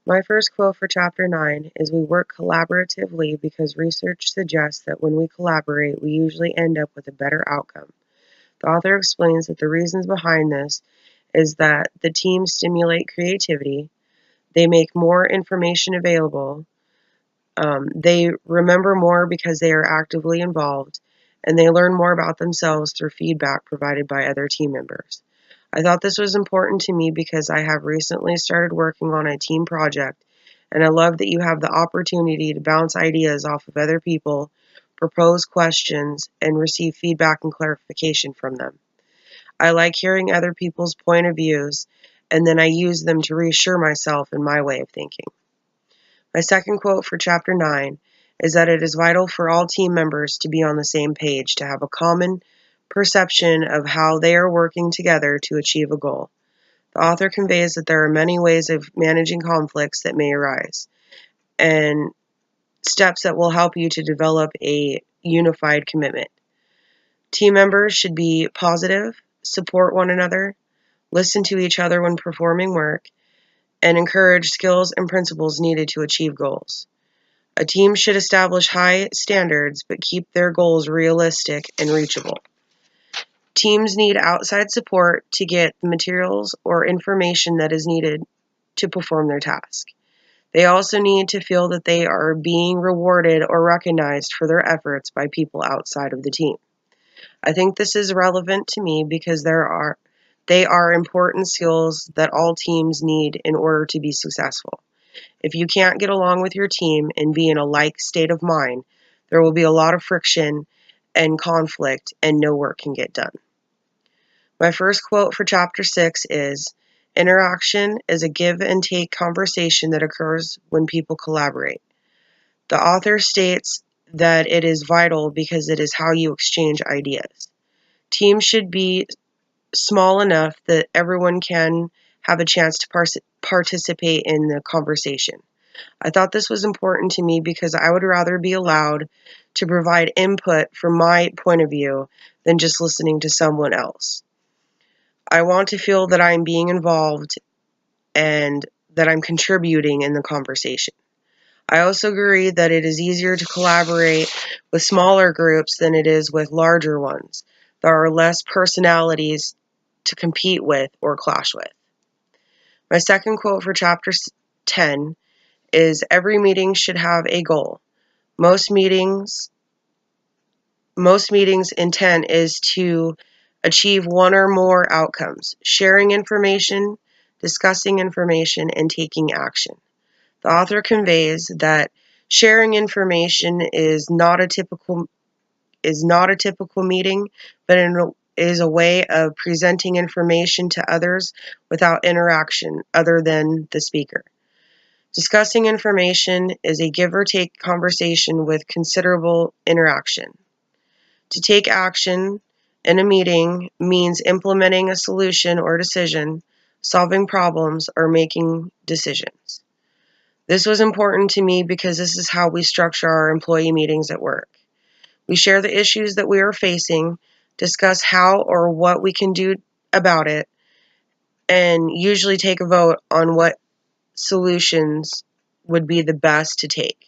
My first quote for Chapter 9 is we work collaboratively because research suggests that when we collaborate, we usually end up with a better outcome. The author explains that the reasons behind this is that the teams stimulate creativity, they make more information available, they remember more because they are actively involved, and they learn more about themselves through feedback provided by other team members. I thought this was important to me because I have recently started working on a team project, and I love that you have the opportunity to bounce ideas off of other people, propose questions, and receive feedback and clarification from them. I like hearing other people's point of views, and then I use them to reassure myself in my way of thinking. My second quote for Chapter 9 is that it is vital for all team members to be on the same page, to have a common perception of how they are working together to achieve a goal. The author conveys that there are many ways of managing conflicts that may arise, and steps that will help you to develop a unified commitment. Team members should be positive, support one another, listen to each other when performing work, and encourage skills and principles needed to achieve goals. A team should establish high standards but keep their goals realistic and reachable. Teams need outside support to get the materials or information that is needed to perform their task. They also need to feel that they are being rewarded or recognized for their efforts by people outside of the team. I think this is relevant to me because they are important skills that all teams need in order to be successful. If you can't get along with your team and be in a like state of mind, there will be a lot of friction and conflict, and no work can get done. My first quote for Chapter 6 is, interaction is a give and take conversation that occurs when people collaborate. The author states that it is vital because it is how you exchange ideas. Teams should be small enough that everyone can have a chance to participate in the conversation. I thought this was important to me because I would rather be allowed to provide input from my point of view than just listening to someone else. I want to feel that I'm being involved and that I'm contributing in the conversation. I also agree that it is easier to collaborate with smaller groups than it is with larger ones. There are less personalities to compete with or clash with. My second quote for Chapter 10 is, every meeting should have a goal. Most meetings' intent is to achieve one or more outcomes: sharing information, discussing information, and taking action. The author conveys that sharing information is not a typical meeting, but is a way of presenting information to others without interaction other than the speaker. Discussing information is a give or take conversation with considerable interaction. To take action in a meeting means implementing a solution or decision, solving problems, or making decisions. This was important to me because this is how we structure our employee meetings at work. We share the issues that we are facing, discuss how or what we can do about it, and usually take a vote on what solutions would be the best to take.